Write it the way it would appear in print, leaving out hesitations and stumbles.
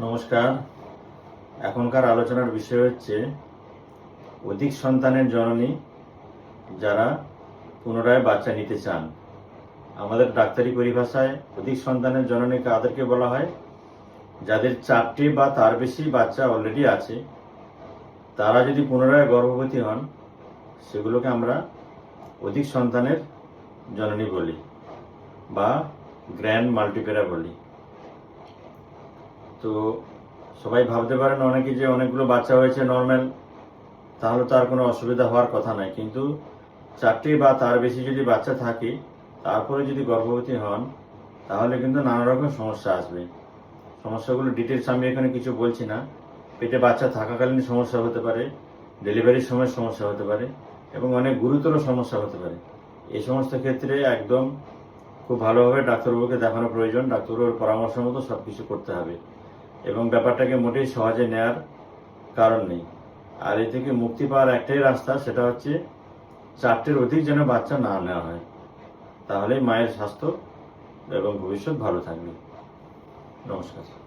নমস্কার। এখনকার আলোচনার বিষয় হচ্ছে অধিক সন্তানের জননী যারা পুনরায় বাচ্চা নিতে চান। আমাদের ডাক্তারি পরিভাষায় অধিক সন্তানের জননী কাদেরকে বলা হয়? যাদের 4টি বা তার বেশি বাচ্চা অলরেডি আছে, তারা যদি পুনরায় গর্ভবতী হন, সেগুলোকে আমরা অধিক সন্তানের জননী বলি বা গ্র্যান্ড মাল্টিপেরা বলি। তো সবাই ভাবতে পারেন অনেকে যে অনেকগুলো বাচ্চা হয়েছে নর্মাল, তাহলে তো আর কোনো অসুবিধা হওয়ার কথা নয়। কিন্তু 4টি বা তার বেশি যদি বাচ্চা থাকে, তারপরে যদি গর্ভবতী হন, তাহলে কিন্তু নানা রকম সমস্যা আসবে। সমস্যাগুলো ডিটেলস আমি এখানে কিছু বলছি না। পেটে বাচ্চা থাকাকালীন সমস্যা হতে পারে, ডেলিভারির সময় সমস্যা হতে পারে এবং অনেক গুরুতর সমস্যা হতে পারে। এই সমস্ত ক্ষেত্রে একদম খুব ভালোভাবে ডাক্তারবাবুকে দেখানো প্রয়োজন। ডাক্তারবাবুর পরামর্শ মতো সব কিছু করতে হবে এবং ব্যাপারটাকে মোটেই সহজে নেয়ার কারণ নেই। আর এ থেকে মুক্তি পাওয়ার একটাই রাস্তা, সেটা হচ্ছে 4টির অধিক যেন বাচ্চা না নেওয়া হয়। তাহলেই মায়ের স্বাস্থ্য এবং ভবিষ্যৎ ভালো থাকবে। নমস্কার।